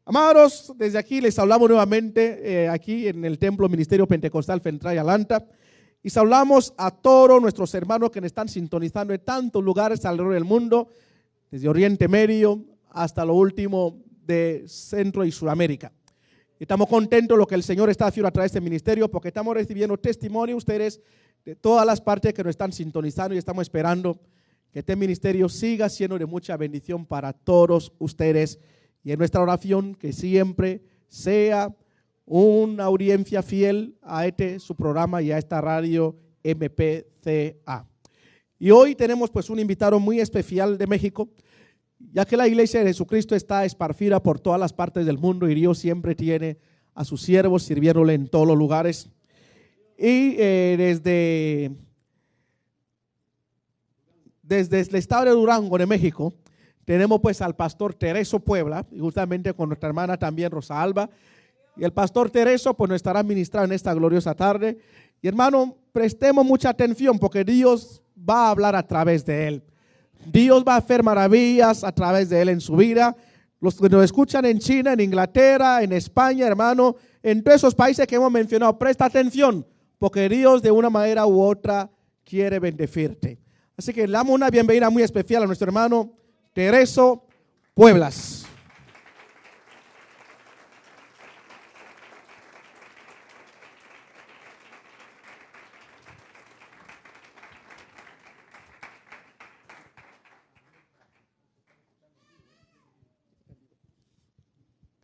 Amados, desde aquí les hablamos nuevamente aquí en el Templo Ministerio Pentecostal Fentray Atlanta, y saludamos a todos nuestros hermanos que nos están sintonizando en tantos lugares alrededor del mundo, desde Oriente Medio hasta lo último de Centro y Sudamérica. Estamos contentos de lo que el Señor está haciendo a través de este ministerio, porque estamos recibiendo testimonio de ustedes de todas las partes que nos están sintonizando, y estamos esperando que este ministerio siga siendo de mucha bendición para todos ustedes. Y en nuestra oración que siempre sea una audiencia fiel a su programa y a esta radio MPCA. Y hoy tenemos pues un invitado muy especial de México, ya que la iglesia de Jesucristo está esparcida por todas las partes del mundo y Dios siempre tiene a sus siervos sirviéndole en todos los lugares. Y desde el estado de Durango, de México, tenemos pues al pastor Tereso Puebla, y justamente con nuestra hermana también Rosa Alba. Y el pastor Tereso pues nos estará ministrando en esta gloriosa tarde. Y hermano, prestemos mucha atención porque Dios va a hablar a través de él. Dios va a hacer maravillas a través de él en su vida. Los que nos escuchan en China, en Inglaterra, en España, hermano, en todos esos países que hemos mencionado, presta atención porque Dios de una manera u otra quiere bendecirte. Así que le damos una bienvenida muy especial a nuestro hermano Tereso Pueblas.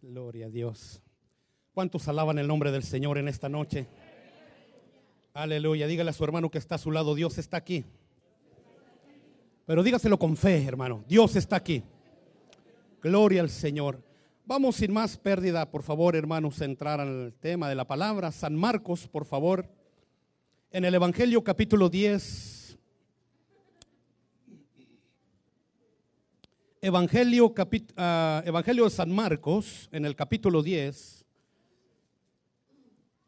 Gloria a Dios. ¿Cuántos alaban el nombre del Señor en esta noche? Aleluya. Dígale a su hermano que está a su lado, Dios está aquí. Pero dígaselo con fe, hermano. Dios está aquí. Gloria al Señor. Vamos sin más pérdida, por favor, hermanos, a entrar al tema de la palabra. San Marcos, por favor. En el Evangelio capítulo 10. Evangelio de San Marcos, en el capítulo 10,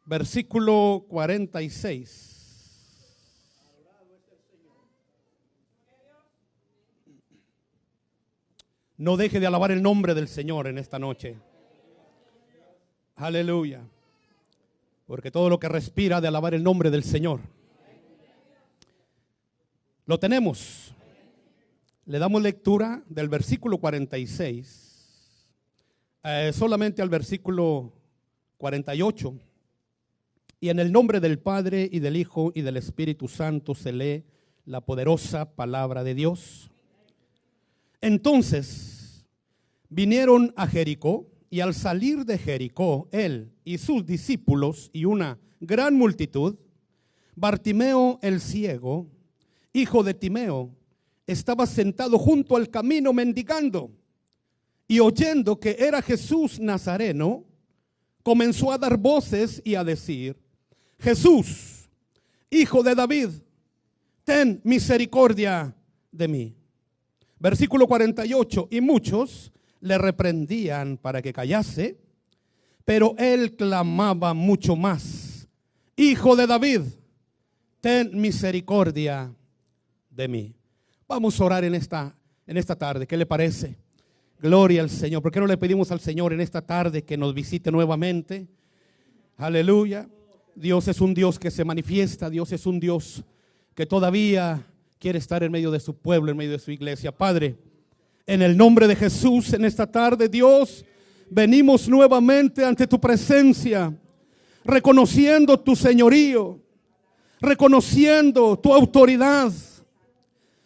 versículo 46. No deje de alabar el nombre del Señor en esta noche. Aleluya. Porque todo lo que respira de alabar el nombre del Señor. Lo tenemos. Le damos lectura del versículo 46 solamente al versículo 48. Y en el nombre del Padre y del Hijo y del Espíritu Santo se lee la poderosa palabra de Dios. Entonces vinieron a Jericó, y al salir de Jericó, él y sus discípulos y una gran multitud, Bartimeo el ciego, hijo de Timeo, estaba sentado junto al camino mendigando, y oyendo que era Jesús Nazareno, comenzó a dar voces y a decir: Jesús, hijo de David, ten misericordia de mí. Versículo 48, y muchos le reprendían para que callase, pero él clamaba mucho más: Hijo de David, ten misericordia de mí. Vamos a orar en esta tarde. ¿Qué le parece? Gloria al Señor. ¿Por qué no le pedimos al Señor en esta tarde que nos visite nuevamente? Aleluya. Dios es un Dios que se manifiesta. Dios es un Dios que todavía quiere estar en medio de su pueblo, en medio de su iglesia. Padre, en el nombre de Jesús, en esta tarde, Dios, venimos nuevamente ante tu presencia, reconociendo tu señorío, reconociendo tu autoridad,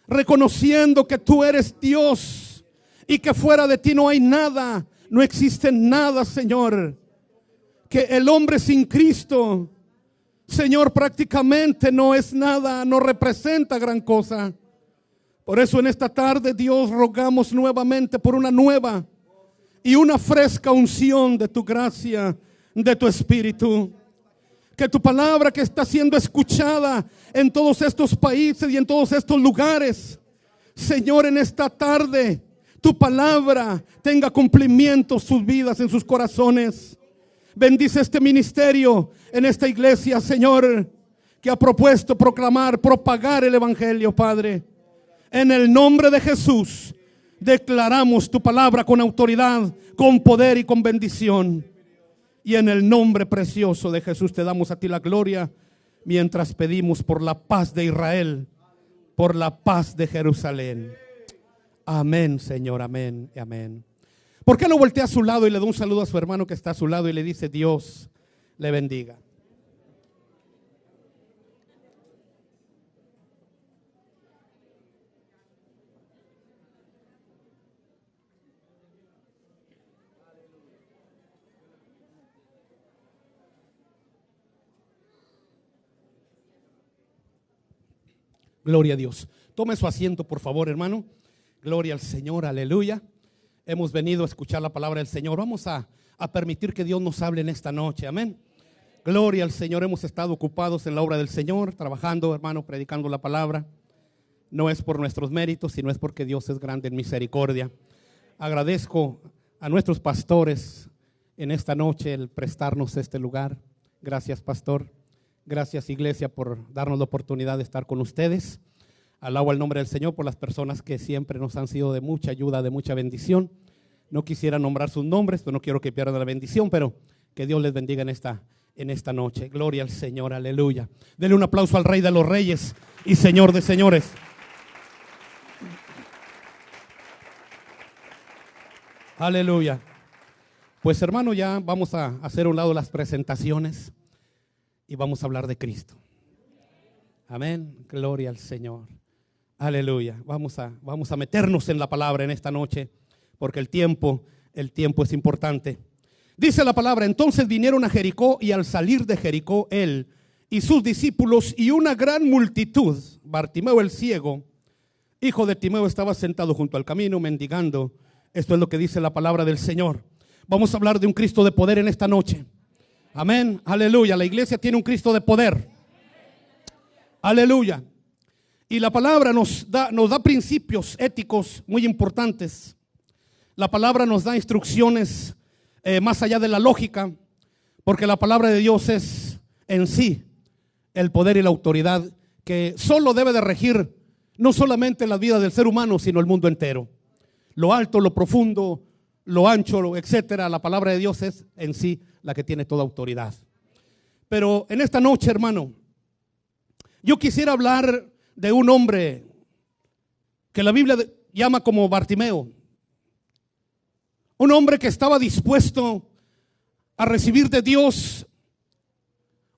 reconociendo que tú eres Dios y que fuera de ti no hay nada, no existe nada, Señor. Que el hombre sin Cristo, Señor, prácticamente no es nada, no representa gran cosa. Por eso en esta tarde, Dios, rogamos nuevamente por una nueva y una fresca unción de tu gracia, de tu Espíritu. Que tu palabra que está siendo escuchada en todos estos países y en todos estos lugares, Señor, en esta tarde, tu palabra tenga cumplimiento en sus vidas, en sus corazones. Bendice este ministerio en esta iglesia, Señor, que ha propuesto proclamar, propagar el Evangelio, Padre. En el nombre de Jesús, Declaramos tu palabra con autoridad, con poder y con bendición. Y en el nombre precioso de Jesús te damos a ti la gloria, mientras pedimos por la paz de Israel, por la paz de Jerusalén. Amén, Señor, amén y amén. ¿Por qué no voltea a su lado y le da un saludo a su hermano que está a su lado y le dice: Dios le bendiga? Gloria a Dios. Tome su asiento, por favor, hermano. Gloria al Señor, aleluya. Hemos venido a escuchar la palabra del Señor. Vamos a permitir que Dios nos hable en esta noche, amén. Gloria al Señor. Hemos estado ocupados en la obra del Señor, trabajando, hermano, predicando la palabra. No es por nuestros méritos, sino es porque Dios es grande en misericordia. Agradezco a nuestros pastores en esta noche el prestarnos este lugar. Gracias, pastor. Gracias, iglesia, por darnos la oportunidad de estar con ustedes. Alabo el nombre del Señor por las personas que siempre nos han sido de mucha ayuda, de mucha bendición. No quisiera nombrar sus nombres, pero no quiero que pierdan la bendición, pero que Dios les bendiga en esta noche. Gloria al Señor, aleluya. Denle un aplauso al Rey de los Reyes y Señor de señores. Aleluya. Pues, hermano, ya vamos a hacer a un lado las presentaciones y vamos a hablar de Cristo. Amén. Gloria al Señor. Aleluya. Vamos a meternos en la palabra en esta noche, porque el tiempo es importante. Dice la palabra: entonces vinieron a Jericó, y al salir de Jericó él y sus discípulos y una gran multitud, Bartimeo el ciego, hijo de Timeo, estaba sentado junto al camino mendigando. Esto es lo que dice la palabra del Señor. Vamos a hablar de un Cristo de poder en esta noche. Amén, aleluya. La iglesia tiene un Cristo de poder. Aleluya. Y la palabra nos da principios éticos muy importantes. La palabra nos da instrucciones más allá de la lógica, porque la palabra de Dios es en sí el poder y la autoridad que solo debe de regir no solamente la vida del ser humano, sino el mundo entero. Lo alto, lo profundo, lo ancho, etcétera. La palabra de Dios es en sí la que tiene toda autoridad. Pero en esta noche, hermano, yo quisiera hablar de un hombre que la Biblia llama como Bartimeo. Un hombre que estaba dispuesto a recibir de Dios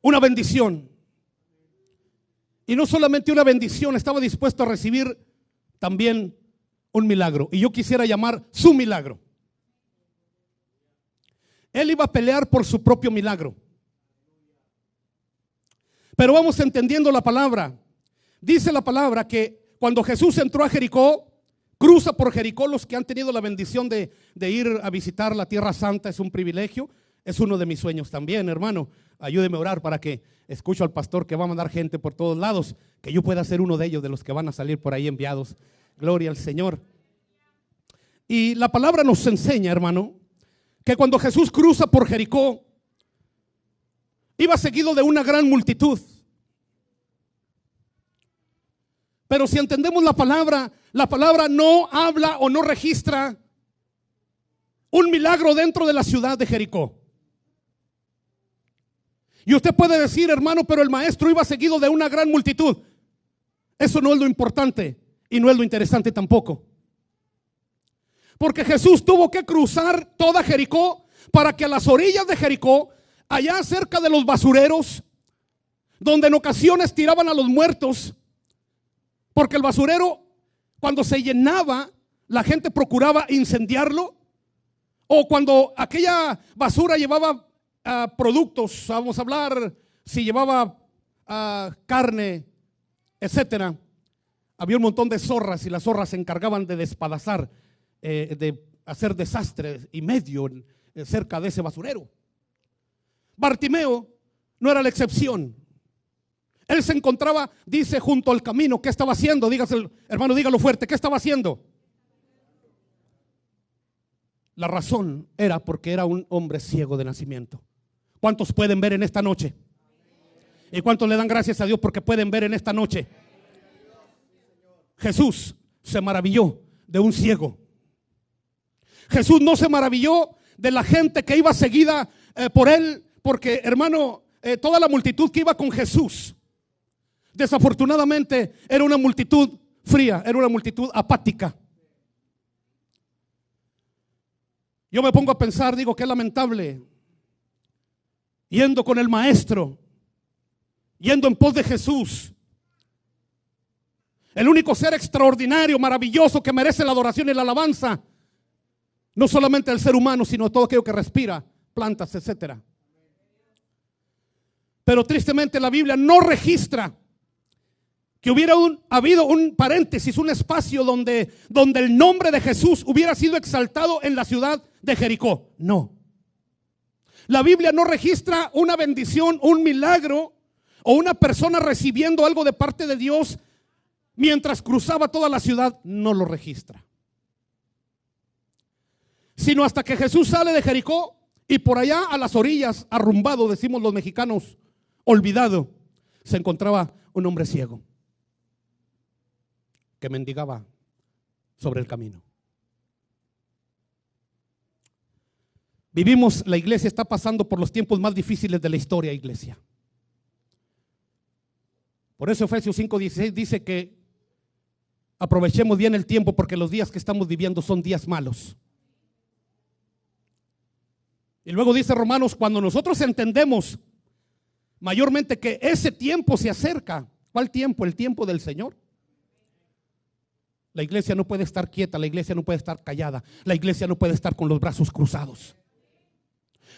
una bendición. Y no solamente una bendición, estaba dispuesto a recibir también un milagro. Y yo quisiera llamar su milagro. Él iba a pelear por su propio milagro. Pero vamos entendiendo la palabra. Dice la palabra que cuando Jesús entró a Jericó, cruza por Jericó. Los que han tenido la bendición de ir a visitar la Tierra Santa, es un privilegio. Es uno de mis sueños también, hermano. Ayúdeme a orar para que escucho al pastor que va a mandar gente por todos lados, que yo pueda ser uno de ellos, de los que van a salir por ahí enviados. Gloria al Señor. Y la palabra nos enseña, hermano, que cuando Jesús cruza por Jericó, iba seguido de una gran multitud. Pero si entendemos la palabra no habla o no registra un milagro dentro de la ciudad de Jericó. Y usted puede decir, hermano, pero el maestro iba seguido de una gran multitud. Eso no es lo importante y no es lo interesante tampoco. Porque Jesús tuvo que cruzar toda Jericó para que a las orillas de Jericó, allá cerca de los basureros, donde en ocasiones tiraban a los muertos, porque el basurero, cuando se llenaba, la gente procuraba incendiarlo, o cuando aquella basura llevaba productos, vamos a hablar, si llevaba carne, etcétera, había un montón de zorras y las zorras se encargaban de despedazar, de hacer desastre y medio cerca de ese basurero. Bartimeo no era la excepción. Él se encontraba, dice, junto al camino. ¿Qué estaba haciendo? Dígase, hermano, dígalo fuerte. ¿Qué estaba haciendo? La razón era porque era un hombre ciego de nacimiento. ¿Cuántos pueden ver en esta noche? ¿Y cuántos le dan gracias a Dios porque pueden ver en esta noche? Jesús se maravilló de un ciego. Jesús no se maravilló de la gente que iba seguida por él, porque, hermano, toda la multitud que iba con Jesús, desafortunadamente, era una multitud fría, era una multitud apática. Yo me pongo a pensar, digo, qué lamentable, yendo con el maestro, yendo en pos de Jesús, el único ser extraordinario, maravilloso, que merece la adoración y la alabanza, no solamente del ser humano, sino todo aquello que respira, plantas, etcétera. Pero tristemente la Biblia no registra que hubiera habido un paréntesis, un espacio donde el nombre de Jesús hubiera sido exaltado en la ciudad de Jericó. No. La Biblia no registra una bendición, un milagro o una persona recibiendo algo de parte de Dios mientras cruzaba toda la ciudad. No lo registra. Sino hasta que Jesús sale de Jericó y por allá a las orillas, arrumbado, decimos los mexicanos, olvidado, se encontraba un hombre ciego que mendigaba sobre el camino. Vivimos, la iglesia está pasando por los tiempos más difíciles de la historia, iglesia. Por eso Efesios 5:16 dice que aprovechemos bien el tiempo, porque los días que estamos viviendo son días malos. Y luego dice Romanos, cuando nosotros entendemos mayormente que ese tiempo se acerca. ¿Cuál tiempo? El tiempo del Señor. La iglesia no puede estar quieta, la iglesia no puede estar callada, la iglesia no puede estar con los brazos cruzados.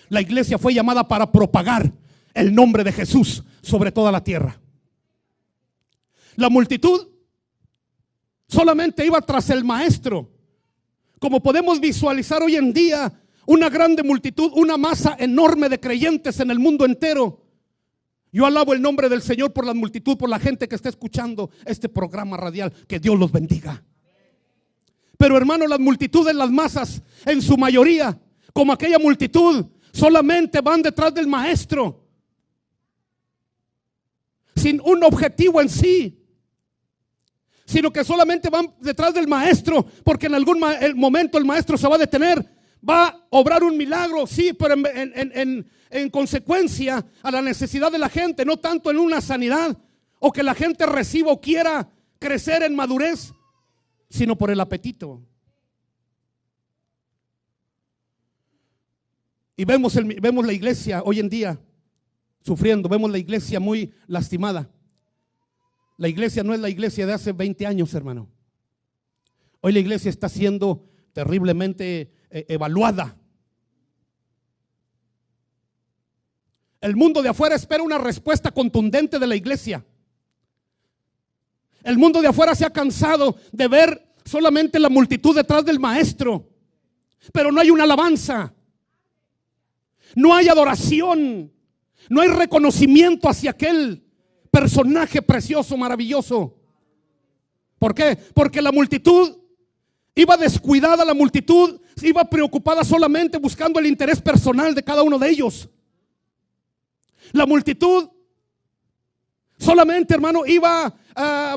La iglesia fue llamada para propagar el nombre de Jesús sobre toda la tierra. La multitud solamente iba tras el maestro, como podemos visualizar hoy en día, una grande multitud, una masa enorme de creyentes en el mundo entero. Yo alabo el nombre del Señor por la multitud, por la gente que está escuchando este programa radial. Que Dios los bendiga. Pero hermano, las multitudes, las masas, en su mayoría, como aquella multitud, solamente van detrás del maestro, sin un objetivo en sí, sino que solamente van detrás del maestro, porque en algún momento el maestro se va a detener, va a obrar un milagro, sí, pero en consecuencia a la necesidad de la gente, no tanto en una sanidad o que la gente reciba o quiera crecer en madurez, sino por el apetito. Y vemos la iglesia hoy en día sufriendo, vemos la iglesia muy lastimada. La iglesia no es la iglesia de hace 20 años, hermano. Hoy la iglesia está siendo terriblemente evaluada. El mundo de afuera espera una respuesta contundente de la iglesia. El mundo de afuera se ha cansado de ver solamente la multitud detrás del maestro, pero no hay una alabanza, no hay adoración, no hay reconocimiento hacia aquel personaje precioso, maravilloso. ¿Por qué? Porque la multitud iba descuidada, la multitud iba preocupada solamente buscando el interés personal de cada uno de ellos. La multitud solamente, hermano, iba,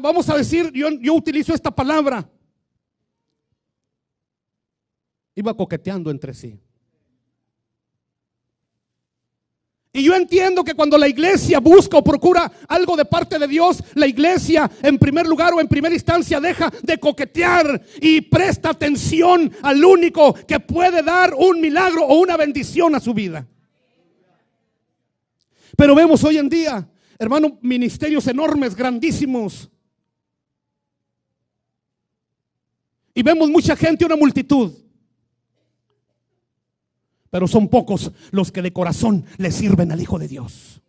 vamos a decir, yo utilizo esta palabra, iba coqueteando entre sí. Y yo entiendo que cuando la iglesia busca o procura algo de parte de Dios, la iglesia en primer lugar o en primera instancia deja de coquetear y presta atención al único que puede dar un milagro o una bendición a su vida. Pero vemos hoy en día, hermano, ministerios enormes, grandísimos. Y vemos mucha gente, una multitud. Pero son pocos los que de corazón le sirven al Hijo de Dios.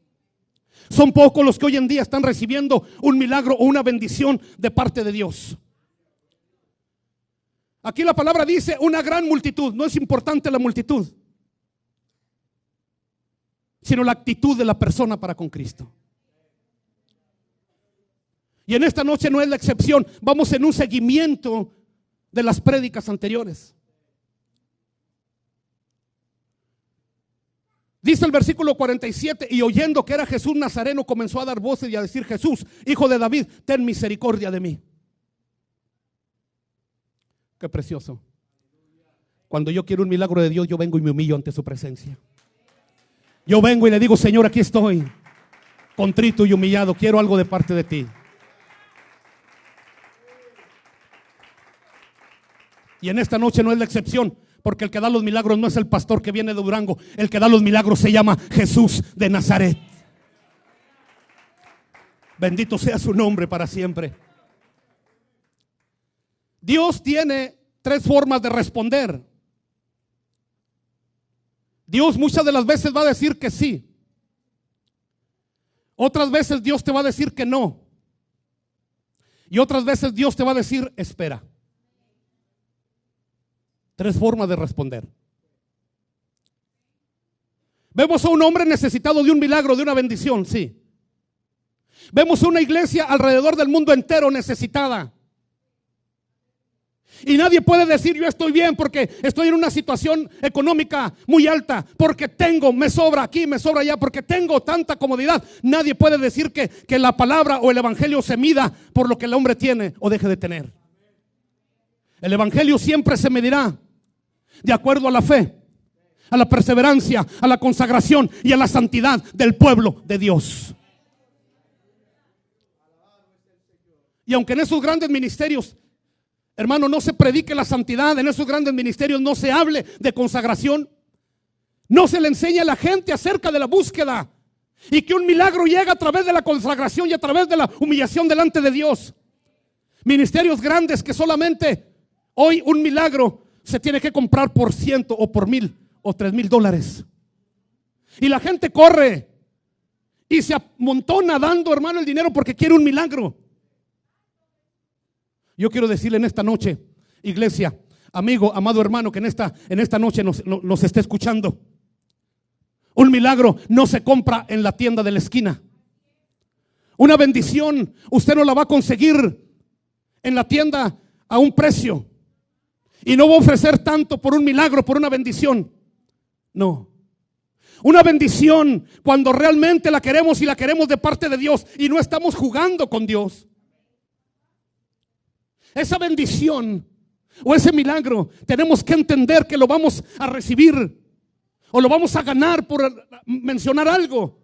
Son pocos los que hoy en día están recibiendo un milagro o una bendición de parte de Dios. Aquí la palabra dice una gran multitud. No es importante la multitud, sino la actitud de la persona para con Cristo. Y en esta noche no es la excepción. Vamos en un seguimiento de las prédicas anteriores. Dice el versículo 47, y oyendo que era Jesús Nazareno, comenzó a dar voces y a decir: Jesús, hijo de David, ten misericordia de mí. Qué precioso. Cuando yo quiero un milagro de Dios, yo vengo y me humillo ante su presencia. Yo vengo y le digo: Señor, aquí estoy, contrito y humillado, quiero algo de parte de ti. Y en esta noche no es la excepción, porque el que da los milagros no es el pastor que viene de Durango. El que da los milagros se llama Jesús de Nazaret. Bendito sea su nombre para siempre. Dios tiene 3 formas de responder. Dios muchas de las veces va a decir que sí. Otras veces Dios te va a decir que no. Y otras veces Dios te va a decir: espera. 3 formas de responder. Vemos a un hombre necesitado de un milagro, de una bendición, sí. Vemos a una iglesia alrededor del mundo entero necesitada. Y nadie puede decir: yo estoy bien porque estoy en una situación económica muy alta, porque tengo, me sobra aquí, me sobra allá, porque tengo tanta comodidad. Nadie puede decir que la palabra o el evangelio se mida por lo que el hombre tiene o deje de tener. El evangelio siempre se medirá de acuerdo a la fe, a la perseverancia, a la consagración y a la santidad del pueblo de Dios. Y aunque en esos grandes ministerios, hermano, no se predique la santidad, en esos grandes ministerios no se hable de consagración, no se le enseña a la gente acerca de la búsqueda, y que un milagro llega a través de la consagración y a través de la humillación delante de Dios. Ministerios grandes que solamente hoy un milagro se tiene que comprar por 100 o por 1000 o 3000 dólares. Y la gente corre y se amontona dando, hermano, el dinero porque quiere un milagro. Yo quiero decirle en esta noche, iglesia, amigo, amado hermano, que en esta noche nos esté escuchando: un milagro no se compra en la tienda de la esquina. Una bendición usted no la va a conseguir en la tienda a un precio. Y no va a ofrecer tanto por un milagro, por una bendición. No. Una bendición cuando realmente la queremos y la queremos de parte de Dios y no estamos jugando con Dios. Esa bendición o ese milagro tenemos que entender que lo vamos a recibir o lo vamos a ganar por mencionar algo.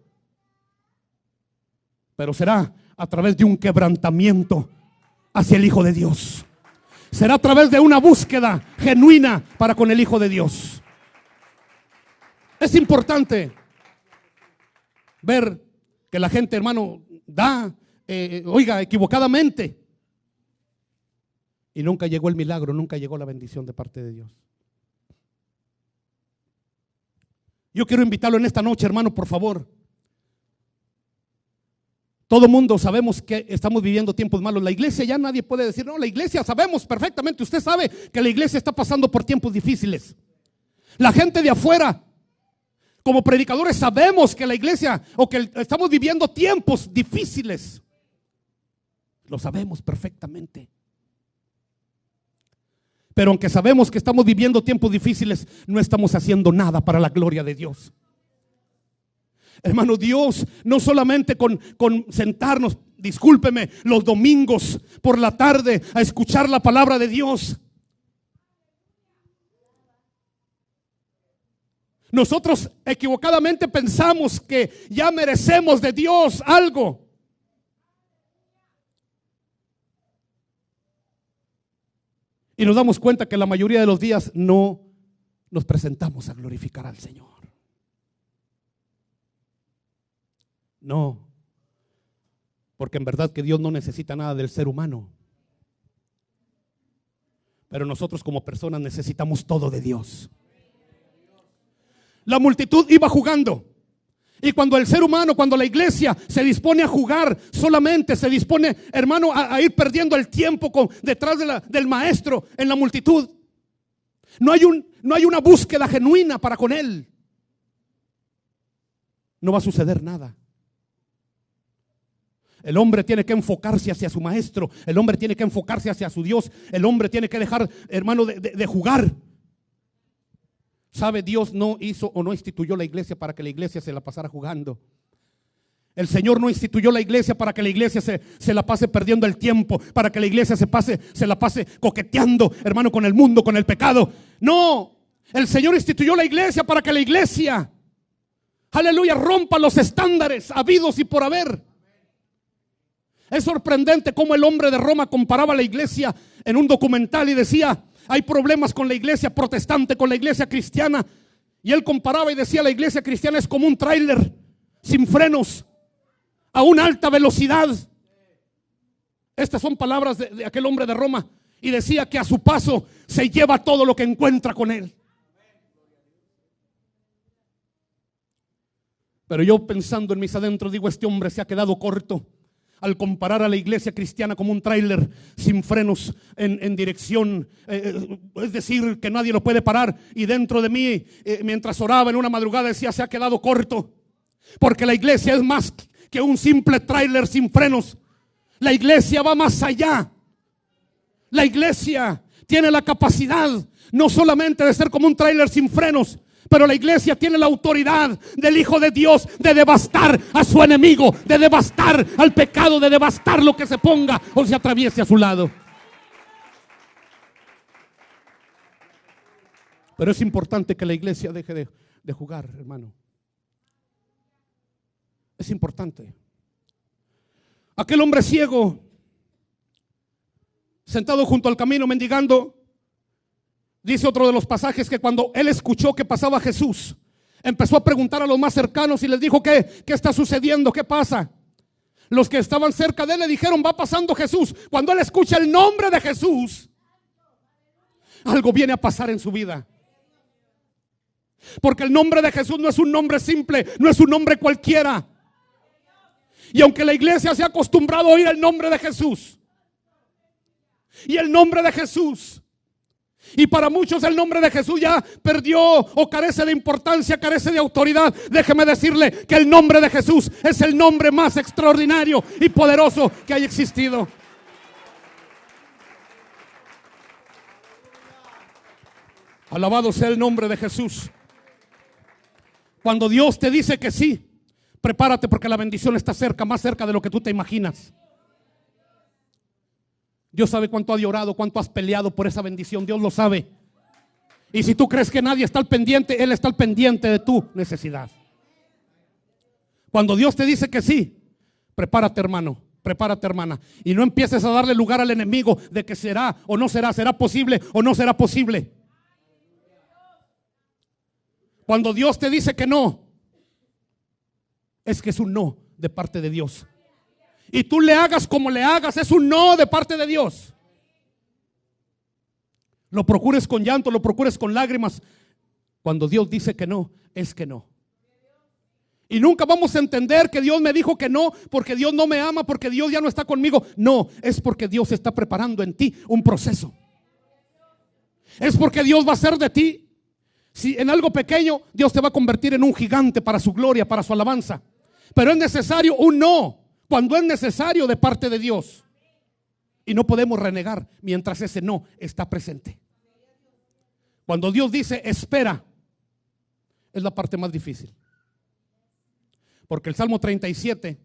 Pero será a través de un quebrantamiento hacia el Hijo de Dios. Será a través de una búsqueda genuina para con el Hijo de Dios. Es importante ver que la gente, hermano, da, equivocadamente. Y nunca llegó el milagro, nunca llegó la bendición de parte de Dios. Yo quiero invitarlo en esta noche, hermano, por favor. Todo mundo sabemos que estamos viviendo tiempos malos. La iglesia ya nadie puede decir: no, la iglesia sabemos perfectamente. Usted sabe que la iglesia está pasando por tiempos difíciles. La gente de afuera, como predicadores, sabemos que la iglesia o que estamos viviendo tiempos difíciles. Lo sabemos perfectamente. Pero aunque sabemos que estamos viviendo tiempos difíciles, no estamos haciendo nada para la gloria de Dios. Hermano, Dios no solamente con sentarnos, discúlpeme, los domingos por la tarde a escuchar la palabra de Dios. Nosotros equivocadamente pensamos que ya merecemos de Dios algo. Y nos damos cuenta que la mayoría de los días no nos presentamos a glorificar al Señor. No, porque en verdad que Dios no necesita nada del ser humano. Pero nosotros como personas necesitamos todo de Dios. La multitud iba jugando. Y cuando el ser humano, cuando la iglesia se dispone a jugar, solamente se dispone, hermano, a ir perdiendo el tiempo detrás del maestro en la multitud. No hay una búsqueda genuina para con él. No va a suceder nada. El hombre tiene que enfocarse hacia su maestro. El hombre tiene que enfocarse hacia su Dios. El hombre tiene que dejar, hermano, de jugar. ¿Sabe? Dios no hizo o no instituyó la iglesia para que la iglesia se la pasara jugando. El Señor no instituyó la iglesia para que la iglesia se la pase perdiendo el tiempo, para que la iglesia se la pase coqueteando, hermano, con el mundo, con el pecado. No, El Señor instituyó la iglesia para que la iglesia, aleluya, rompa los estándares habidos y por haber. Es sorprendente cómo el hombre de Roma comparaba la iglesia en un documental y decía: hay problemas con la iglesia protestante, con la iglesia cristiana. Y él comparaba y decía: la iglesia cristiana es como un tráiler sin frenos, a una alta velocidad. Estas son palabras de aquel hombre de Roma. Y decía que a su paso se lleva todo lo que encuentra con él. Pero yo, pensando en mis adentros, digo: este hombre se ha quedado corto al comparar a la iglesia cristiana como un tráiler sin frenos en dirección, es decir, que nadie lo puede parar. Y dentro de mí, mientras oraba en una madrugada, decía: se ha quedado corto, porque la iglesia es más que un simple tráiler sin frenos. La iglesia va más allá. La iglesia tiene la capacidad no solamente de ser como un tráiler sin frenos, pero la iglesia tiene la autoridad del Hijo de Dios de devastar a su enemigo, de devastar al pecado, de devastar lo que se ponga o se atraviese a su lado. Pero es importante que la iglesia deje de jugar, hermano. Es importante. Aquel hombre ciego, sentado junto al camino mendigando, dice otro de los pasajes que cuando él escuchó que pasaba Jesús, empezó a preguntar a los más cercanos y les dijo: ¿qué está sucediendo? ¿Qué pasa? Los que estaban cerca de él le dijeron: va pasando Jesús. Cuando él escucha el nombre de Jesús, algo viene a pasar en su vida. Porque el nombre de Jesús no es un nombre simple, no es un nombre cualquiera. Y aunque la iglesia se ha acostumbrado a oír el nombre de Jesús, y el nombre de Jesús, y para muchos el nombre de Jesús ya perdió o carece de importancia, carece de autoridad, déjeme decirle que el nombre de Jesús es el nombre más extraordinario y poderoso que haya existido. Alabado sea el nombre de Jesús. Cuando Dios te dice que sí, prepárate, porque la bendición está cerca, más cerca de lo que tú te imaginas. Dios sabe cuánto has llorado, cuánto has peleado por esa bendición. Dios lo sabe. Y si tú crees que nadie está al pendiente, Él está al pendiente de tu necesidad. Cuando Dios te dice que sí, prepárate, hermano, prepárate, hermana. Y no empieces a darle lugar al enemigo de que será o no será, será posible o no será posible. Cuando Dios te dice que no, es que es un no de parte de Dios. Y tú le hagas como le hagas, es un no de parte de Dios. Lo procures con llanto, lo procures con lágrimas. Cuando Dios dice que no, es que no. Y nunca vamos a entender que Dios me dijo que no porque Dios no me ama, porque Dios ya no está conmigo. No, es porque Dios está preparando en ti un proceso. Es porque Dios va a hacer de ti, si en algo pequeño, Dios te va a convertir en un gigante para su gloria, para su alabanza. Pero es necesario un no, cuando es necesario, de parte de Dios. Y no podemos renegar mientras ese no está presente. Cuando Dios dice espera, es la parte más difícil. Porque el Salmo 37,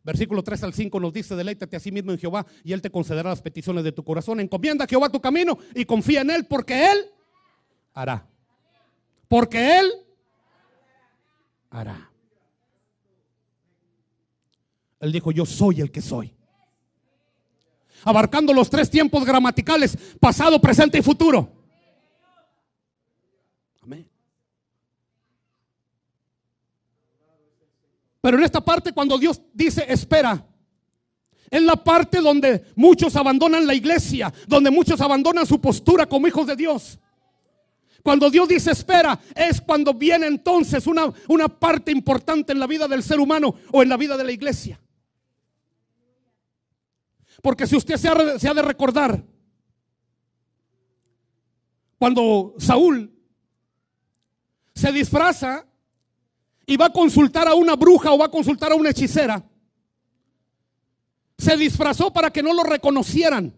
versículo 3 al 5 nos dice: deleítate a sí mismo en Jehová y Él te concederá las peticiones de tu corazón. Encomienda a Jehová tu camino y confía en Él, porque Él hará. Porque Él hará. Él dijo: yo soy el que soy. Abarcando los 3 tiempos gramaticales: pasado, presente y futuro. Amén. Pero en esta parte, cuando Dios dice espera, es la parte donde muchos abandonan la iglesia, donde muchos abandonan su postura como hijos de Dios. Cuando Dios dice espera, es cuando viene entonces una parte importante en la vida del ser humano o en la vida de la iglesia. Porque si usted se ha de recordar, cuando Saúl se disfraza y va a consultar a una bruja o va a consultar a una hechicera, se disfrazó para que no lo reconocieran.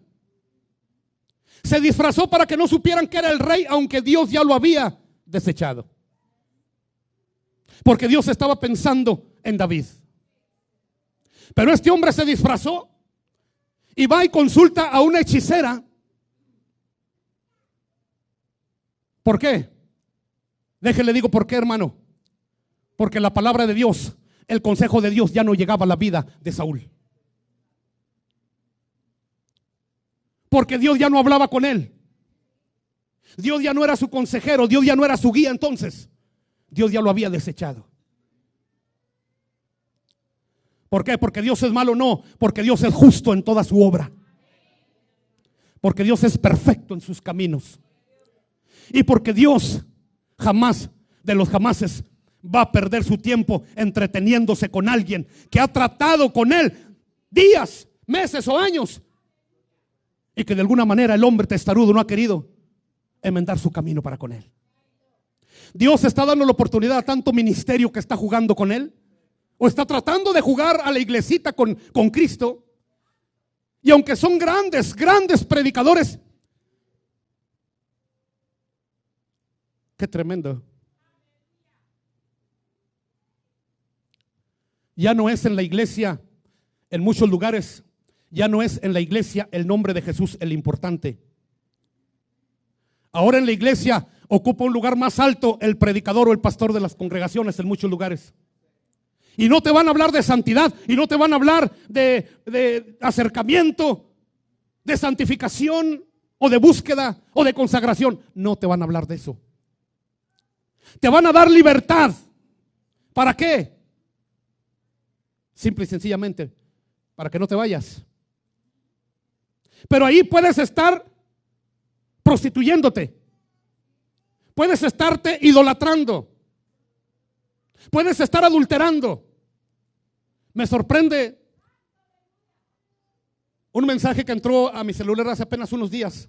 Se disfrazó para que no supieran que era el rey, aunque Dios ya lo había desechado. Porque Dios estaba pensando en David. Pero este hombre se disfrazó y va y consulta a una hechicera ¿Por qué? Déjele digo por qué, hermano. Porque la palabra de Dios, el consejo de Dios ya no llegaba a la vida de Saúl. Porque Dios ya no hablaba con él. Dios ya no era su consejero, Dios ya no era su guía entonces. Dios ya lo había desechado. ¿Por qué? Porque Dios es malo, no, porque Dios es justo en toda su obra. Porque Dios es perfecto en sus caminos. Y porque Dios jamás, de los jamases, va a perder su tiempo entreteniéndose con alguien que ha tratado con él días, meses o años, y que de alguna manera el hombre testarudo no ha querido enmendar su camino para con él. Dios está dando la oportunidad a tanto ministerio que está jugando con él, o está tratando de jugar a la iglesita con Cristo. Y aunque son grandes predicadores, qué tremendo. Ya no es en la iglesia, en muchos lugares, ya no es en la iglesia el nombre de Jesús el importante. Ahora en la iglesia ocupa un lugar más alto el predicador o el pastor de las congregaciones en muchos lugares. Y no te van a hablar de santidad, y no te van a hablar de acercamiento, de santificación, o de búsqueda, o de consagración. No te van a hablar de eso. Te van a dar libertad. ¿Para qué? Simple y sencillamente, para que no te vayas. Pero ahí puedes estar prostituyéndote. Puedes estarte idolatrando. Puedes estar adulterando. Me sorprende un mensaje que entró a mi celular hace apenas unos días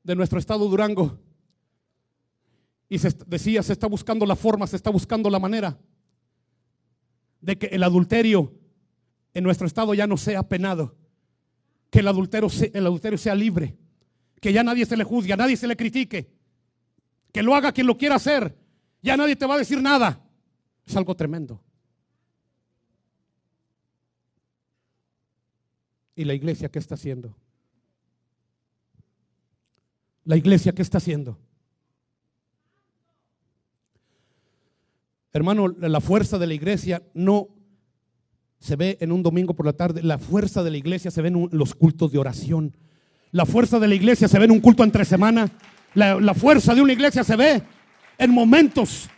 de nuestro estado Durango. Y decía, se está buscando la forma, se está buscando la manera de que el adulterio en nuestro estado ya no sea penado. Que el adulterio sea libre. Que ya nadie se le juzgue, a nadie se le critique. Que lo haga quien lo quiera hacer. Ya nadie te va a decir nada. Es algo tremendo. ¿Y la iglesia qué está haciendo? ¿La iglesia qué está haciendo? Hermano, la fuerza de la iglesia no se ve en un domingo por la tarde. La fuerza de la iglesia se ve en los cultos de oración. La fuerza de la iglesia se ve en un culto entre semana. La fuerza de una iglesia se ve en momentos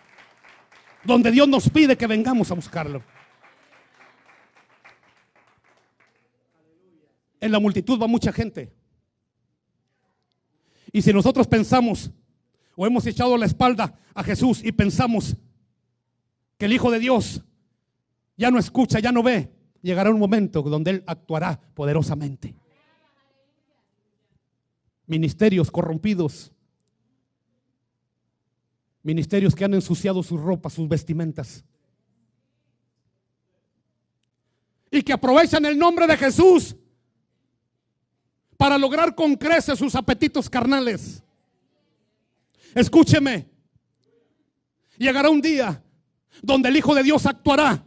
donde Dios nos pide que vengamos a buscarlo. En la multitud va mucha gente. Y si nosotros pensamos o hemos echado la espalda a Jesús y pensamos que el Hijo de Dios ya no escucha, ya no ve, llegará un momento donde Él actuará poderosamente. Ministerios corrompidos, ministerios que han ensuciado sus ropas, sus vestimentas, y que aprovechan el nombre de Jesús para lograr con creces sus apetitos carnales. Escúcheme, llegará un día donde el Hijo de Dios actuará.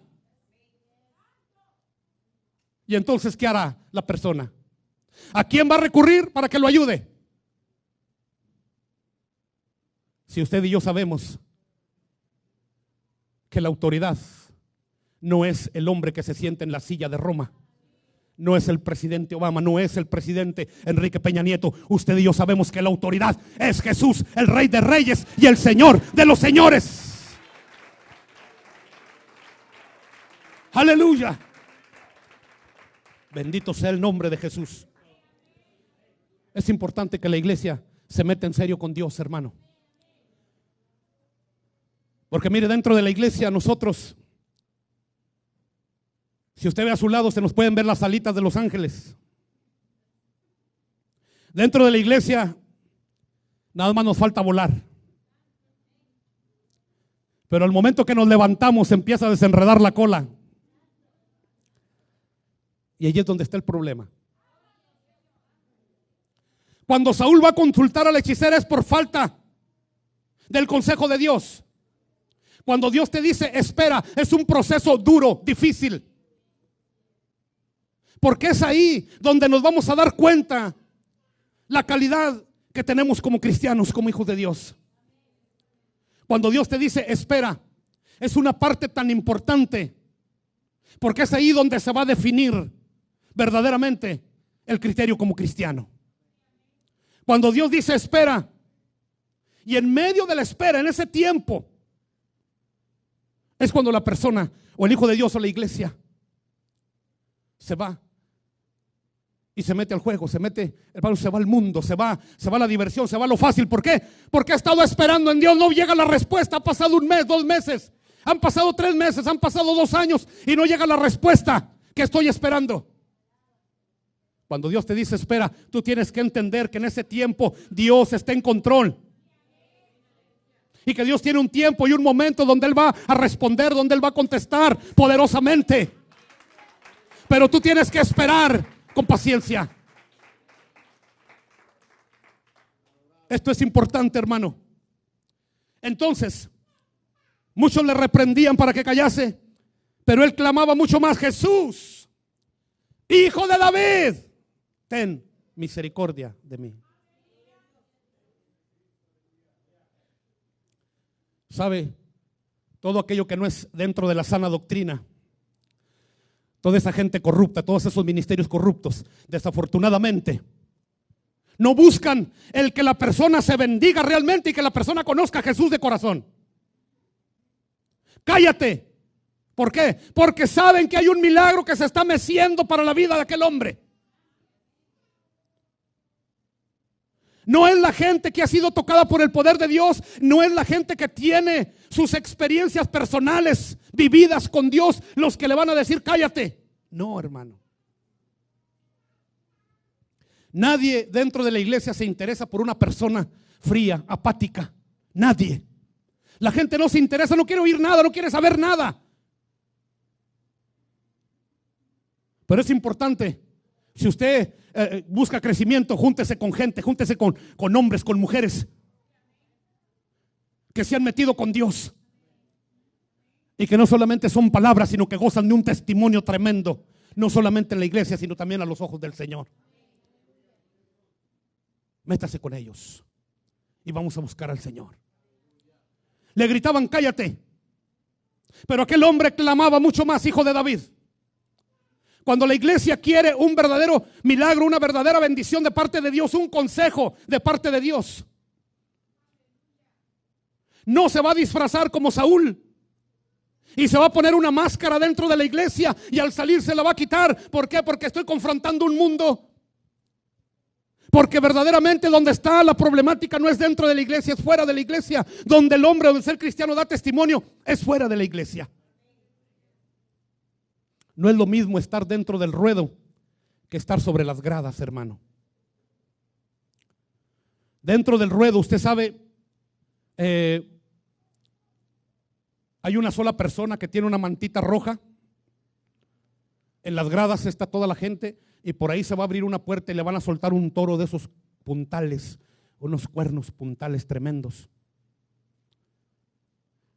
Y entonces, ¿qué hará la persona? ¿A quién va a recurrir para que lo ayude? Si usted y yo sabemos que la autoridad no es el hombre que se sienta en la silla de Roma, no es el presidente Obama, no es el presidente Enrique Peña Nieto. Usted y yo sabemos que la autoridad es Jesús, el Rey de Reyes y el Señor de los señores. Aleluya. Bendito sea el nombre de Jesús. Es importante que la iglesia se meta en serio con Dios, hermano. Porque mire, dentro de la iglesia nosotros, si usted ve a su lado, se nos pueden ver las alitas de los ángeles. Dentro de la iglesia nada más nos falta volar. Pero al momento que nos levantamos empieza a desenredar la cola. Y allí es donde está el problema. Cuando Saúl va a consultar a la hechicera es por falta del consejo de Dios. Cuando Dios te dice espera, es un proceso duro, difícil. Porque es ahí donde nos vamos a dar cuenta la calidad que tenemos como cristianos, como hijos de Dios. Cuando Dios te dice espera, es una parte tan importante, porque es ahí donde se va a definir verdaderamente el criterio como cristiano. Cuando Dios dice espera, y en medio de la espera, en ese tiempo, es cuando la persona o el hijo de Dios o la iglesia se va y se mete al juego, se mete, hermano, se va al mundo, se va a la diversión, se va a lo fácil. ¿Por qué? Porque ha estado esperando en Dios, no llega la respuesta. Ha pasado un mes, 2 meses, han pasado 3 meses, han pasado 2 años y no llega la respuesta que estoy esperando. Cuando Dios te dice espera, tú tienes que entender que en ese tiempo Dios está en control. Y que Dios tiene un tiempo y un momento donde Él va a responder, donde Él va a contestar poderosamente. Pero tú tienes que esperar con paciencia. Esto es importante, hermano. Entonces, muchos le reprendían para que callase, pero él clamaba mucho más: Jesús, Hijo de David, ten misericordia de mí. ¿Sabe? Todo aquello que no es dentro de la sana doctrina, toda esa gente corrupta, todos esos ministerios corruptos, desafortunadamente, no buscan el que la persona se bendiga realmente y que la persona conozca a Jesús de corazón. Cállate. ¿Por qué? Porque saben que hay un milagro que se está meciendo para la vida de aquel hombre. No es la gente que ha sido tocada por el poder de Dios, no es la gente que tiene sus experiencias personales vividas con Dios los que le van a decir cállate. No, hermano. Nadie dentro de la iglesia se interesa por una persona fría, apática. Nadie. La gente no se interesa, no quiere oír nada, no quiere saber nada. Pero es importante, si usted busca crecimiento, júntese con gente, júntese con hombres, con mujeres que se han metido con Dios y que no solamente son palabras, sino que gozan de un testimonio tremendo, no solamente en la iglesia, sino también a los ojos del Señor. Métase con ellos y vamos a buscar al Señor. Le gritaban cállate, pero aquel hombre clamaba mucho más: Hijo de David. Cuando la iglesia quiere un verdadero milagro, una verdadera bendición de parte de Dios, un consejo de parte de Dios, no se va a disfrazar como Saúl y se va a poner una máscara dentro de la iglesia y al salir se la va a quitar. ¿Por qué? Porque estoy confrontando un mundo. Porque verdaderamente donde está la problemática no es dentro de la iglesia, es fuera de la iglesia. Donde el hombre o el ser cristiano da testimonio es fuera de la iglesia. No es lo mismo estar dentro del ruedo que estar sobre las gradas, hermano. Dentro del ruedo, usted sabe, hay una sola persona que tiene una mantita roja. En las gradas está toda la gente y por ahí se va a abrir una puerta y le van a soltar un toro de esos puntales, unos cuernos puntales tremendos.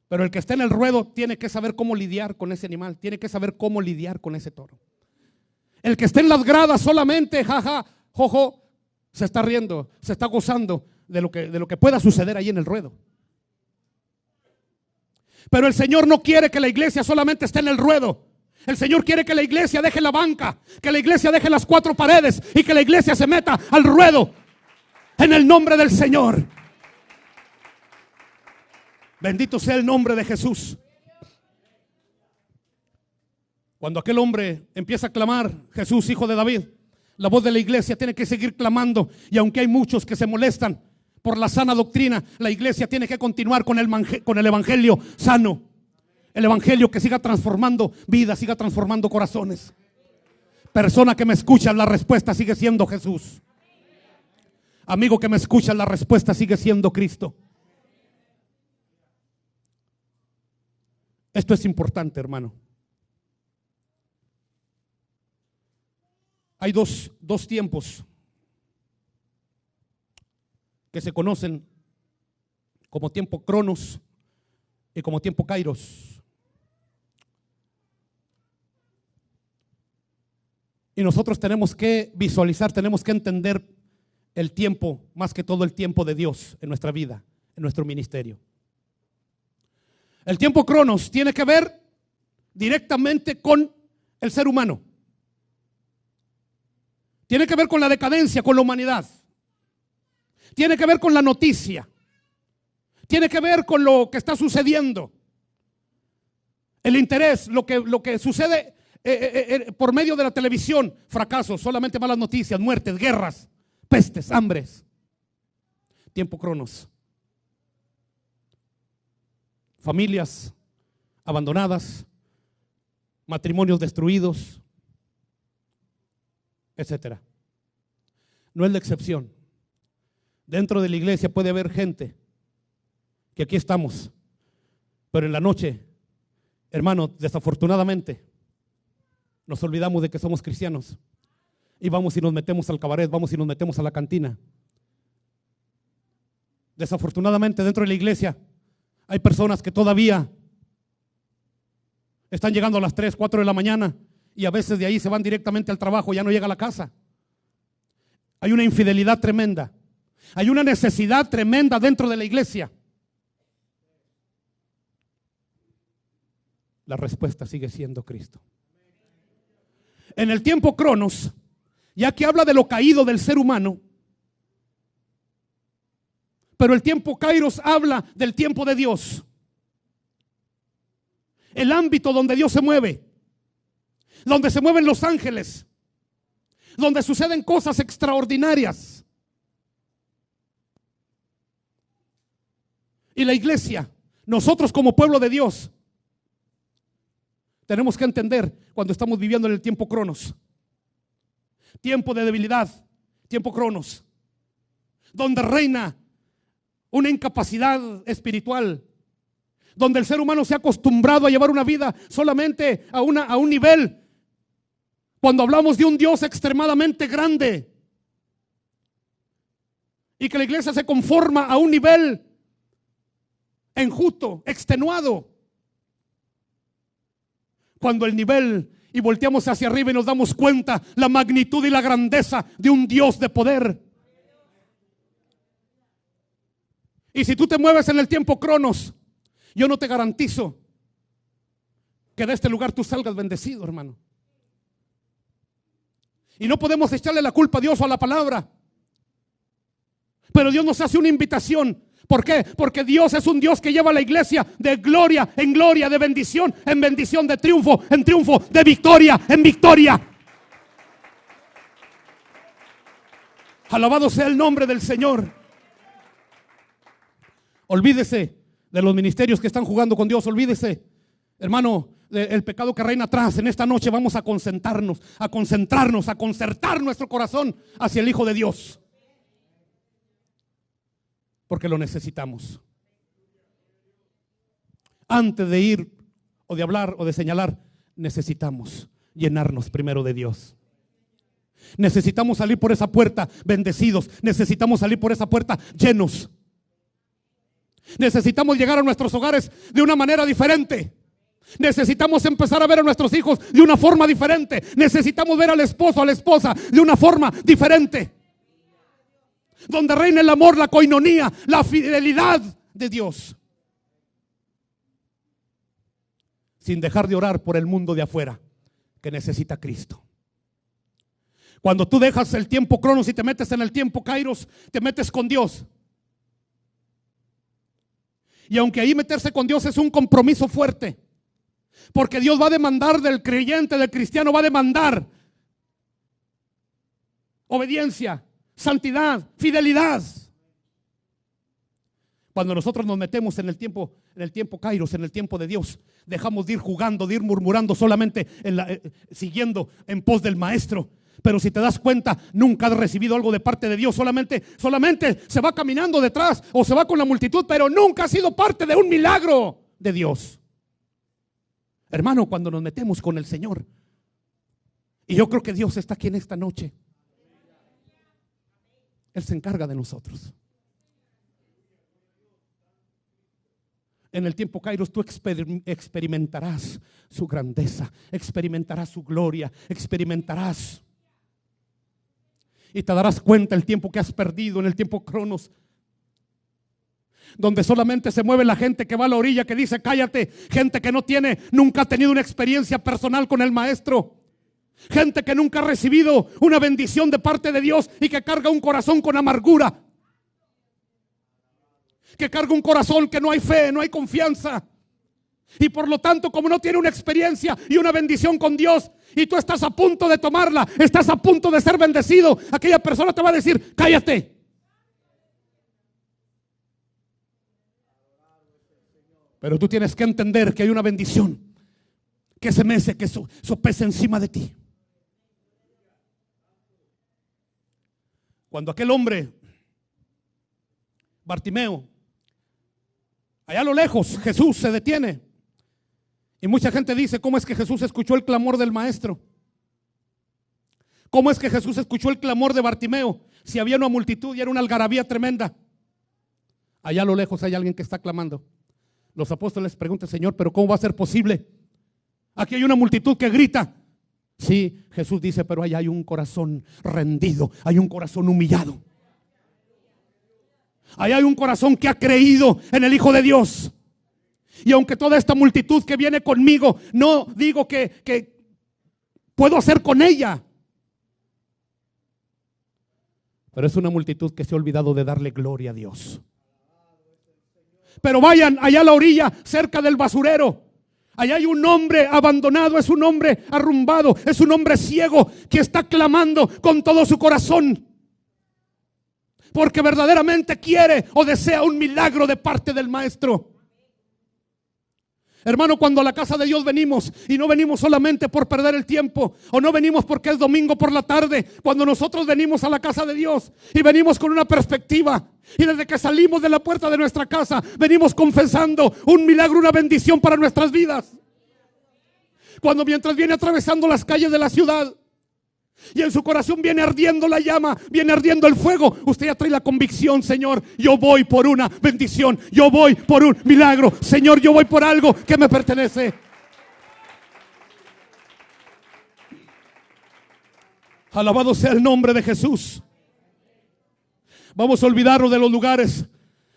Pero el que está en el ruedo tiene que saber cómo lidiar con ese animal, tiene que saber cómo lidiar con ese toro. El que está en las gradas solamente, jaja, jojo, se está riendo, se está gozando de lo que pueda suceder ahí en el ruedo. Pero el Señor no quiere que la iglesia solamente esté en el ruedo. El Señor quiere que la iglesia deje la banca, que la iglesia deje las 4 paredes y que la iglesia se meta al ruedo en el nombre del Señor. Bendito sea el nombre de Jesús. Cuando aquel hombre empieza a clamar, Jesús, Hijo de David, la voz de la iglesia tiene que seguir clamando. Y aunque hay muchos que se molestan por la sana doctrina, la iglesia tiene que continuar con el evangelio sano. El evangelio que siga transformando vidas, siga transformando corazones. Persona que me escucha, la respuesta sigue siendo Jesús. Amigo que me escucha, la respuesta sigue siendo Cristo. Esto es importante, hermano. Hay dos tiempos que se conocen como tiempo Cronos y como tiempo Kairos. Y nosotros tenemos que visualizar, tenemos que entender el tiempo, más que todo el tiempo de Dios en nuestra vida, en nuestro ministerio. El tiempo cronos tiene que ver directamente con el ser humano. Tiene que ver con la decadencia, con la humanidad. Tiene que ver con la noticia. Tiene que ver con lo que está sucediendo. El interés, lo que sucede por medio de la televisión. Fracasos, solamente malas noticias, muertes, guerras, pestes, hambres. Tiempo cronos. Familias abandonadas, matrimonios destruidos, etcétera. No es la excepción. Dentro de la iglesia puede haber gente que aquí estamos, pero en la noche, hermano, desafortunadamente nos olvidamos de que somos cristianos y vamos y nos metemos al cabaret, vamos y nos metemos a la cantina. Desafortunadamente dentro de la iglesia hay personas que todavía están llegando a las 3, 4 de la mañana y a veces de ahí se van directamente al trabajo, ya no llega a la casa. Hay una infidelidad tremenda. Hay una necesidad tremenda dentro de la iglesia. La respuesta sigue siendo Cristo. En el tiempo cronos, ya que habla de lo caído del ser humano, pero el tiempo kairos habla del tiempo de Dios. El ámbito donde Dios se mueve, donde se mueven los ángeles, donde suceden cosas extraordinarias. Y la iglesia, nosotros como pueblo de Dios, tenemos que entender cuando estamos viviendo en el tiempo cronos. Tiempo de debilidad, tiempo cronos, donde reina una incapacidad espiritual, donde el ser humano se ha acostumbrado a llevar una vida solamente a un nivel. Cuando hablamos de un Dios extremadamente grande y que la iglesia se conforma a un nivel enjuto, extenuado. Cuando el nivel, y volteamos hacia arriba y nos damos cuenta la magnitud y la grandeza de un Dios de poder. Y si tú te mueves en el tiempo cronos, yo no te garantizo que de este lugar tú salgas bendecido, hermano. Y no podemos echarle la culpa a Dios o a la palabra. Pero Dios nos hace una invitación. ¿Por qué? Porque Dios es un Dios que lleva a la iglesia de gloria en gloria, de bendición en bendición, de triunfo en triunfo, de victoria en victoria. Alabado sea el nombre del Señor. Olvídese de los ministerios que están jugando con Dios. Olvídese, hermano, del pecado que reina atrás. En esta noche vamos a concentrarnos, a concertar nuestro corazón hacia el Hijo de Dios. Porque lo necesitamos. Antes de ir o de hablar o de señalar, necesitamos llenarnos primero de Dios. Necesitamos salir por esa puerta bendecidos. Necesitamos salir por esa puerta llenos. Necesitamos llegar a nuestros hogares de una manera diferente. Necesitamos empezar a ver a nuestros hijos de una forma diferente. Necesitamos ver al esposo, a la esposa de una forma diferente. Donde reina el amor, la coinonía, la fidelidad de Dios. Sin dejar de orar por el mundo de afuera que necesita a Cristo. Cuando tú dejas el tiempo cronos y te metes en el tiempo kairos, te metes con Dios. Y aunque ahí meterse con Dios es un compromiso fuerte, porque Dios va a demandar del creyente, del cristiano, va a demandar obediencia, santidad, fidelidad. Cuando nosotros nos metemos en el tiempo kairos, en el tiempo de Dios, dejamos de ir jugando, de ir murmurando solamente siguiendo en pos del maestro. Pero si te das cuenta, nunca has recibido algo de parte de Dios. Solamente se va caminando detrás o se va con la multitud, pero nunca ha sido parte de un milagro de Dios. Hermano, cuando nos metemos con el Señor, y yo creo que Dios está aquí en esta noche, Él se encarga de nosotros. En el tiempo kairos tú experimentarás su grandeza, experimentarás su gloria, experimentarás. Y te darás cuenta el tiempo que has perdido en el tiempo cronos, donde solamente se mueve la gente que va a la orilla, que dice cállate, gente que nunca ha tenido una experiencia personal con el maestro, gente que nunca ha recibido una bendición de parte de Dios y que carga un corazón con amargura, que carga un corazón que no hay fe, no hay confianza. Y por lo tanto, como no tiene una experiencia y una bendición con Dios, y tú estás a punto de tomarla, estás a punto de ser bendecido, aquella persona te va a decir cállate. Pero tú tienes que entender que hay una bendición que se mece, que sopesa encima de ti. Cuando aquel hombre, Bartimeo, allá a lo lejos, Jesús se detiene. Y mucha gente dice, ¿cómo es que Jesús escuchó el clamor del maestro? ¿Cómo es que Jesús escuchó el clamor de Bartimeo? Si había una multitud y era una algarabía tremenda. Allá a lo lejos hay alguien que está clamando. Los apóstoles preguntan, Señor, ¿pero cómo va a ser posible? Aquí hay una multitud que grita. Sí, Jesús dice, pero allá hay un corazón rendido, hay un corazón humillado. Allá hay un corazón que ha creído en el Hijo de Dios. Y aunque toda esta multitud que viene conmigo, no digo que puedo hacer con ella, pero es una multitud que se ha olvidado de darle gloria a Dios. Pero vayan allá a la orilla, cerca del basurero. Allá hay un hombre abandonado, es un hombre arrumbado, es un hombre ciego que está clamando con todo su corazón, porque verdaderamente quiere o desea un milagro de parte del maestro. Hermano, cuando a la casa de Dios venimos, y no venimos solamente por perder el tiempo, o no venimos porque es domingo por la tarde, cuando nosotros venimos a la casa de Dios y venimos con una perspectiva, y desde que salimos de la puerta de nuestra casa, venimos confesando un milagro, una bendición para nuestras vidas. Cuando mientras viene atravesando las calles de la ciudad, y en su corazón viene ardiendo la llama, viene ardiendo el fuego, usted ya trae la convicción, Señor, yo voy por una bendición, yo voy por un milagro, Señor, yo voy por algo que me pertenece. Alabado sea el nombre de Jesús. Vamos a olvidarnos de los lugares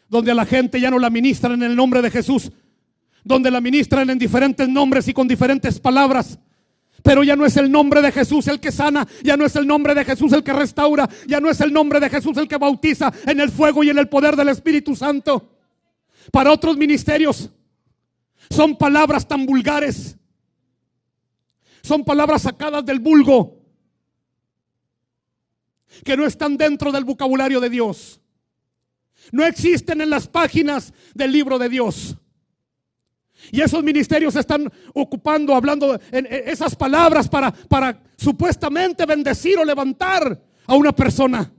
donde a la gente ya no la ministran en el nombre de Jesús, donde la ministran en diferentes nombres y con diferentes palabras. Pero ya no es el nombre de Jesús el que sana, ya no es el nombre de Jesús el que restaura, ya no es el nombre de Jesús el que bautiza en el fuego y en el poder del Espíritu Santo. Para otros ministerios son palabras tan vulgares, son palabras sacadas del vulgo, que no están dentro del vocabulario de Dios, no existen en las páginas del libro de Dios. Y esos ministerios están ocupando, hablando en esas palabras para supuestamente bendecir o levantar a una persona.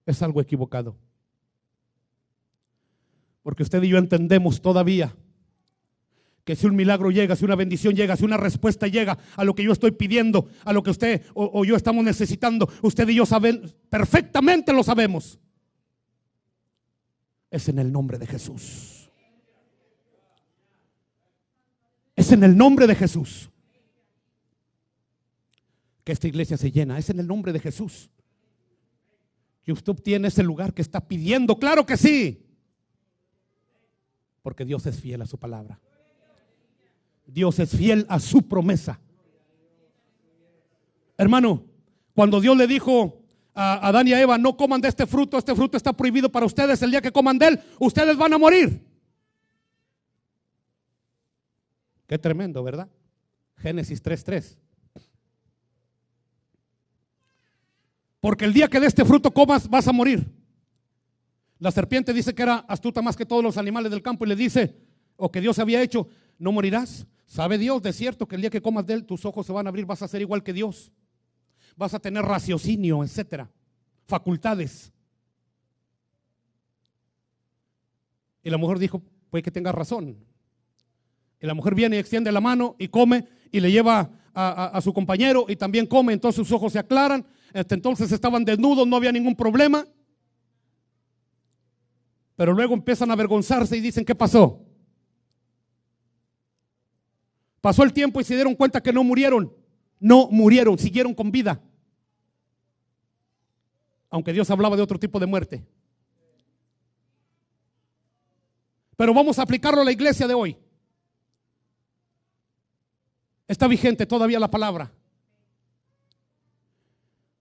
Es algo equivocado. Porque usted y yo entendemos todavía que si un milagro llega, si una bendición llega, si una respuesta llega a lo que yo estoy pidiendo, a lo que usted o yo estamos necesitando, usted y yo saben, perfectamente lo sabemos. Es en el nombre de Jesús. Es en el nombre de Jesús que esta iglesia se llena. Es en el nombre de Jesús que usted obtiene ese lugar que está pidiendo. Claro que sí, porque Dios es fiel a su palabra. Dios es fiel a su promesa. Hermano, cuando Dios le dijo a Adán y a Eva, no coman de este fruto está prohibido para ustedes, el día que coman de él, ustedes van a morir. Qué tremendo, ¿verdad? Génesis 3:3. Porque el día que de este fruto comas vas a morir. La serpiente dice que era astuta más que todos los animales del campo y le dice, o que Dios había hecho, no morirás. Sabe Dios de cierto que el día que comas de él tus ojos se van a abrir, vas a ser igual que Dios. Vas a tener raciocinio, etcétera, facultades. Y la mujer dijo, puede que tengas razón. Y la mujer viene y extiende la mano y come y le lleva a su compañero y también come, entonces sus ojos se aclaran. Entonces estaban desnudos, no había ningún problema. Pero luego empiezan a avergonzarse y dicen, ¿qué pasó? Pasó el tiempo y se dieron cuenta que no murieron. No murieron, siguieron con vida. Aunque Dios hablaba de otro tipo de muerte. Pero vamos a aplicarlo a la iglesia de hoy. Está vigente todavía la palabra.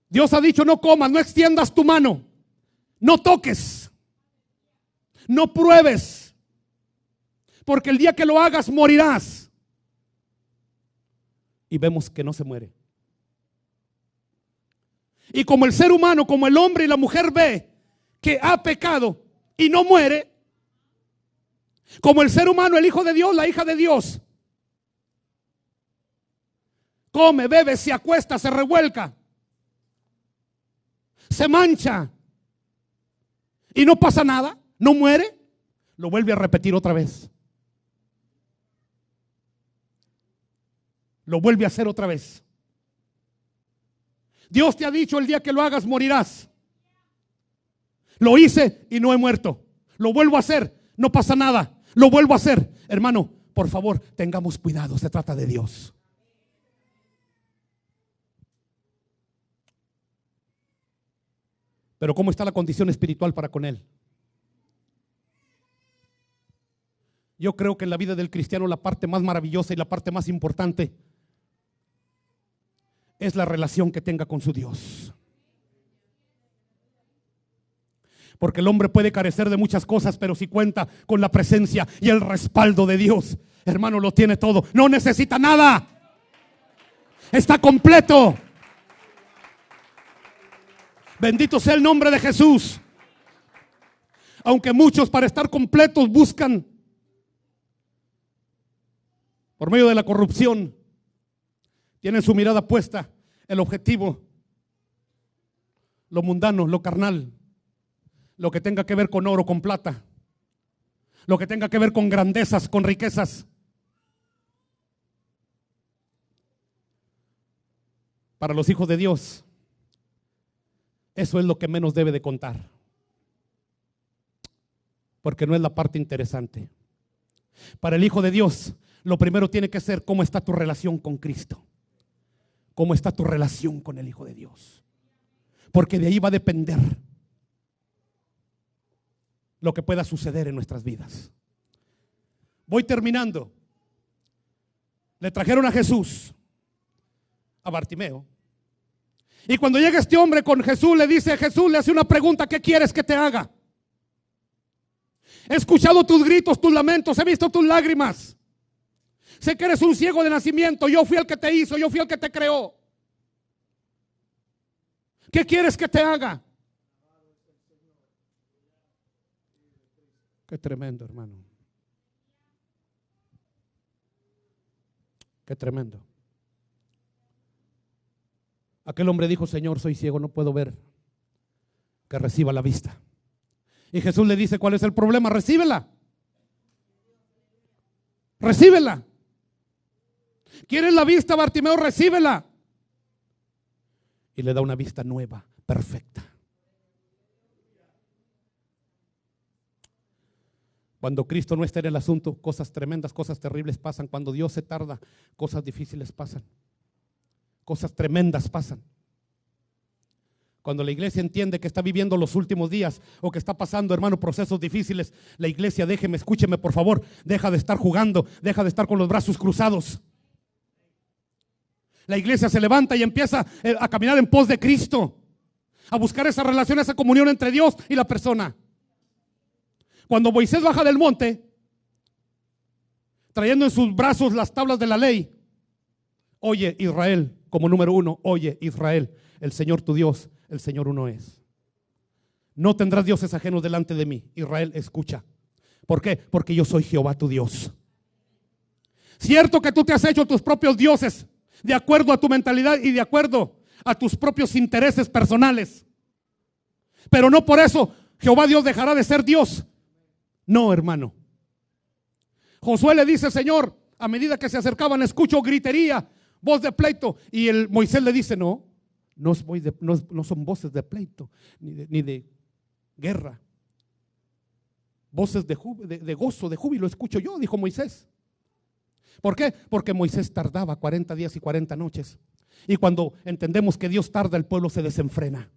Dios ha dicho: no comas, no extiendas tu mano, no toques, no pruebes, porque el día que lo hagas morirás. Y vemos que no se muere. Y como el ser humano, como el hombre y la mujer ve que ha pecado y no muere, como el ser humano, el hijo de Dios, la hija de Dios, come, bebe, se acuesta, se revuelca, se mancha y no pasa nada, no muere, lo vuelve a repetir otra vez. Lo vuelve a hacer otra vez. Dios te ha dicho: el día que lo hagas morirás. Lo hice y no he muerto. Lo vuelvo a hacer, no pasa nada. Lo vuelvo a hacer. Hermano, por favor, tengamos cuidado, se trata de Dios. Pero ¿cómo está la condición espiritual para con Él? Yo creo que en la vida del cristiano la parte más maravillosa y la parte más importante es la relación que tenga con su Dios. Porque el hombre puede carecer de muchas cosas, pero si cuenta con la presencia y el respaldo de Dios, hermano, lo tiene todo. No necesita nada. Está completo. Bendito sea el nombre de Jesús. Aunque muchos, para estar completos, buscan por medio de la corrupción, tienen su mirada puesta, el objetivo, lo mundano, lo carnal, lo que tenga que ver con oro, con plata, lo que tenga que ver con grandezas, con riquezas. Para los hijos de Dios, eso es lo que menos debe de contar, porque no es la parte interesante. Para el hijo de Dios, lo primero tiene que ser cómo está tu relación con Cristo, cómo está tu relación con el Hijo de Dios, porque de ahí va a depender lo que pueda suceder en nuestras vidas. Voy terminando. Le trajeron a Jesús, a Bartimeo, y cuando llega este hombre con Jesús, Jesús le hace una pregunta: ¿qué quieres que te haga? He escuchado tus gritos, tus lamentos, he visto tus lágrimas. Sé que eres un ciego de nacimiento. Yo fui el que te hizo, yo fui el que te creó. ¿Qué quieres que te haga? Qué tremendo, hermano. Qué tremendo. Aquel hombre dijo: Señor, soy ciego, no puedo ver. Que reciba la vista. Y Jesús le dice: ¿cuál es el problema? Recíbela. Recíbela. ¿Quieres la vista, Bartimeo? Recíbela. Y le da una vista nueva, perfecta. Cuando Cristo no está en el asunto, cosas tremendas, cosas terribles pasan. Cuando Dios se tarda, cosas difíciles pasan. Cosas tremendas pasan. Cuando la iglesia entiende que está viviendo los últimos días o que está pasando, hermano, procesos difíciles, la iglesia, déjeme, escúcheme por favor, deja de estar jugando, deja de estar con los brazos cruzados. La iglesia se levanta y empieza a caminar en pos de Cristo, a buscar esa relación, esa comunión entre Dios y la persona. Cuando Moisés baja del monte, trayendo en sus brazos las tablas de la ley, oye Israel, como número uno, oye Israel, el Señor tu Dios, el Señor uno es. No tendrás dioses ajenos delante de mí. Israel, escucha. ¿Por qué? Porque yo soy Jehová tu Dios. Cierto que tú te has hecho tus propios dioses, de acuerdo a tu mentalidad y de acuerdo a tus propios intereses personales. Pero no por eso Jehová Dios dejará de ser Dios. No, hermano. Josué le dice: Señor, a medida que se acercaban, escucho gritería, voz de pleito. Y el Moisés le dice: no son voces de pleito, ni de guerra. Voces de gozo, de júbilo escucho yo, dijo Moisés. ¿Por qué? Porque Moisés tardaba 40 días y 40 noches. Y cuando entendemos que Dios tarda, el pueblo se desenfrena.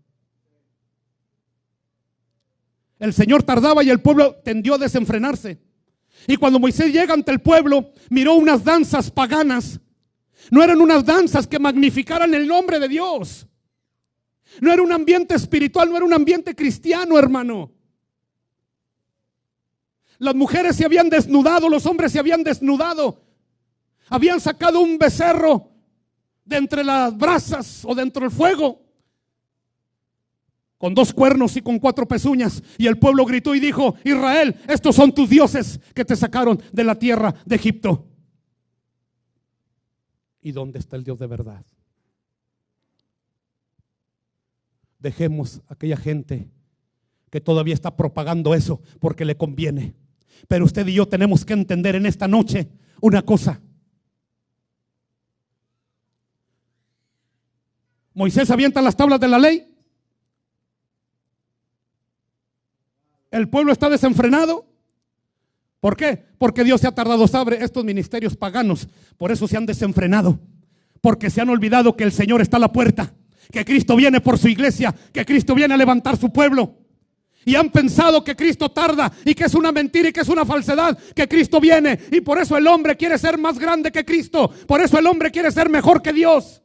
El Señor tardaba y el pueblo tendió a desenfrenarse. Y cuando Moisés llega ante el pueblo, miró unas danzas paganas. No eran unas danzas que magnificaran el nombre de Dios. No era un ambiente espiritual, no era un ambiente cristiano, hermano. Las mujeres se habían desnudado, los hombres se habían desnudado. Habían sacado un becerro de entre las brasas o dentro del fuego, con 2 cuernos y con 4 pezuñas. Y el pueblo gritó y dijo: Israel, estos son tus dioses que te sacaron de la tierra de Egipto. ¿Y dónde está el Dios de verdad? Dejemos a aquella gente que todavía está propagando eso porque le conviene. Pero usted y yo tenemos que entender en esta noche una cosa. Moisés avienta las tablas de la ley. El pueblo está desenfrenado. ¿Por qué? Porque Dios se ha tardado. Sabe, estos ministerios paganos, por eso se han desenfrenado. Porque se han olvidado que el Señor está a la puerta, que Cristo viene por su iglesia, que Cristo viene a levantar su pueblo. Y han pensado que Cristo tarda y que es una mentira y que es una falsedad, que Cristo viene. Y por eso el hombre quiere ser más grande que Cristo. Por eso el hombre quiere ser mejor que Dios.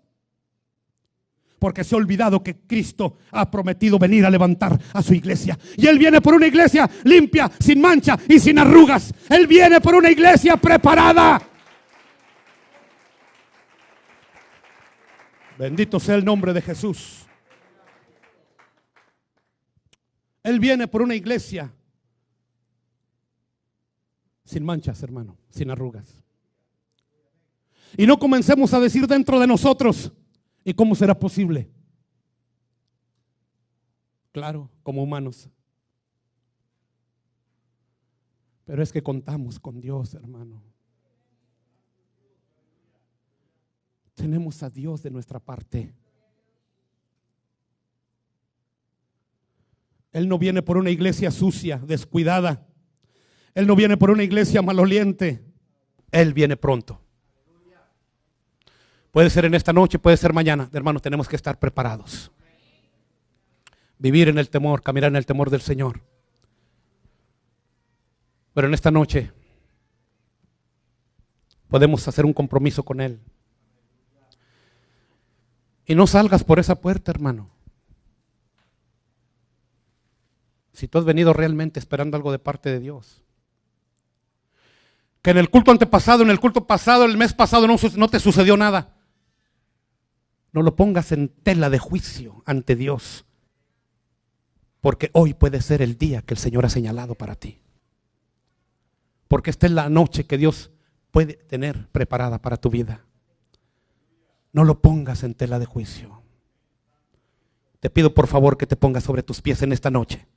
Porque se ha olvidado que Cristo ha prometido venir a levantar a su iglesia. Y Él viene por una iglesia limpia, sin mancha y sin arrugas. Él viene por una iglesia preparada. Bendito sea el nombre de Jesús. Él viene por una iglesia sin manchas, hermano, sin arrugas. Y no comencemos a decir dentro de nosotros: ¿y cómo será posible? Claro, como humanos. Pero es que contamos con Dios, hermano. Tenemos a Dios de nuestra parte. Él no viene por una iglesia sucia, descuidada. Él no viene por una iglesia maloliente. Él viene pronto. Puede ser en esta noche, puede ser mañana. Hermanos, tenemos que estar preparados. Vivir en el temor, caminar en el temor del Señor. Pero en esta noche podemos hacer un compromiso con Él. Y no salgas por esa puerta, hermano. Si tú has venido realmente esperando algo de parte de Dios. Que en el culto antepasado, en el culto pasado, el mes pasado no te sucedió nada. No lo pongas en tela de juicio ante Dios. Porque hoy puede ser el día que el Señor ha señalado para ti. Porque esta es la noche que Dios puede tener preparada para tu vida. No lo pongas en tela de juicio. Te pido por favor que te pongas sobre tus pies en esta noche.